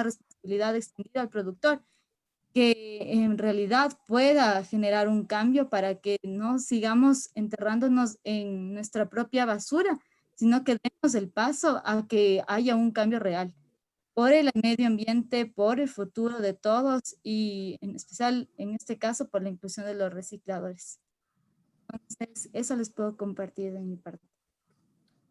responsabilidad extendida al productor, que en realidad pueda generar un cambio para que no sigamos enterrándonos en nuestra propia basura, sino que demos el paso a que haya un cambio real por el medio ambiente, por el futuro de todos y en especial en este caso por la inclusión de los recicladores. Entonces, eso les puedo compartir de mi parte.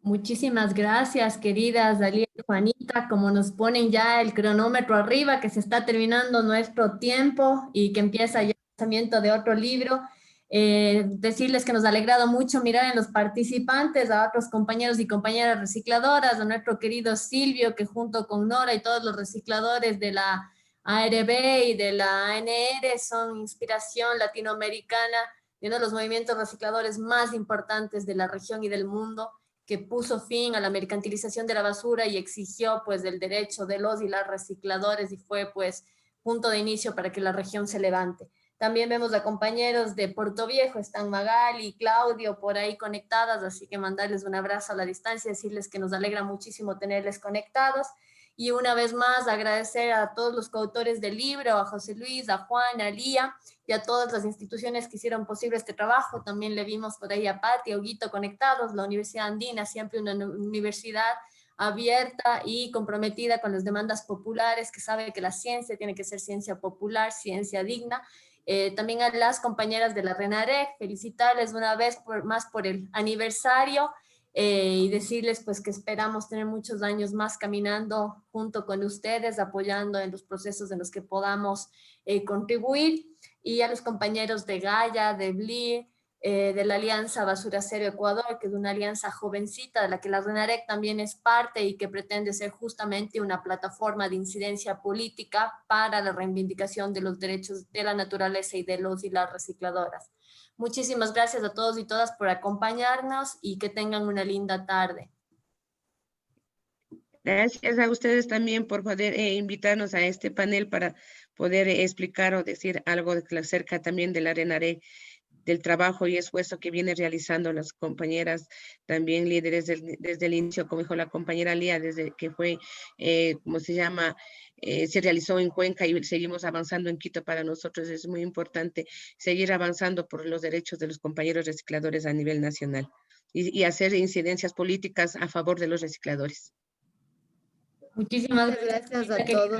Muchísimas gracias, queridas Dalila y Juanita. Como nos ponen ya el cronómetro arriba, que se está terminando nuestro tiempo y que empieza ya el lanzamiento de otro libro, decirles que nos ha alegrado mucho mirar en los participantes a otros compañeros y compañeras recicladoras, a nuestro querido Silvio, que junto con Nora y todos los recicladores de la ARB y de la ANR son inspiración latinoamericana de uno de los movimientos recicladores más importantes de la región y del mundo, que puso fin a la mercantilización de la basura y exigió pues el derecho de los y las recicladores, y fue pues punto de inicio para que la región se levante. También vemos a compañeros de Puerto Viejo, están Magali y Claudio por ahí conectadas, así que mandarles un abrazo a la distancia, decirles que nos alegra muchísimo tenerles conectados. Y una vez más agradecer a todos los coautores del libro, a José Luis, a Juan, a Lía y a todas las instituciones que hicieron posible este trabajo. También le vimos por ahí a Pati, a Huguito conectados, la Universidad Andina, siempre una universidad abierta y comprometida con las demandas populares, que sabe que la ciencia tiene que ser ciencia popular, ciencia digna. También a las compañeras de la RENAREC, felicitarles una vez más por el aniversario, y decirles pues que esperamos tener muchos años más caminando junto con ustedes, apoyando en los procesos en los que podamos contribuir. Y a los compañeros de Gaia, de BLI, de la Alianza Basura Cero Ecuador, que es una alianza jovencita de la que la RENAREC también es parte y que pretende ser justamente una plataforma de incidencia política para la reivindicación de los derechos de la naturaleza y de los y las recicladoras. Muchísimas gracias a todos y todas por acompañarnos y que tengan una linda tarde. Gracias a ustedes también por poder invitarnos a este panel para poder explicar o decir algo acerca también del Arenaré, del trabajo y esfuerzo que viene realizando las compañeras, también líderes desde el inicio, como dijo la compañera Lía, desde que fue, ¿cómo se llama? Se realizó en Cuenca y seguimos avanzando en Quito. Para nosotros es muy importante seguir avanzando por los derechos de los compañeros recicladores a nivel nacional y hacer incidencias políticas a favor de los recicladores. Muchísimas Muchas gracias. gracias a querida. todos.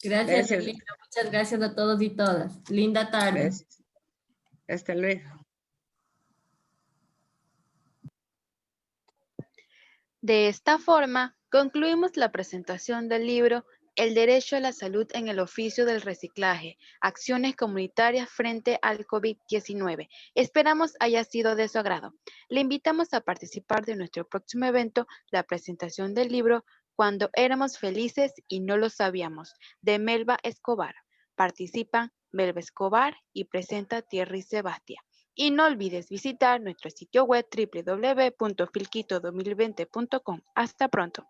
Gracias, Gracias. Linda. Muchas gracias a todos y todas. Linda tarde. Gracias. Hasta luego. De esta forma, concluimos la presentación del libro El derecho a la salud en el oficio del reciclaje, acciones comunitarias frente al COVID-19. Esperamos haya sido de su agrado. Le invitamos a participar de nuestro próximo evento, la presentación del libro Cuando éramos felices y no lo sabíamos, de Melba Escobar. Participan Melba Escobar y presenta Thierry Sebastia. Y no olvides visitar nuestro sitio web www.filquito2020.com. Hasta pronto.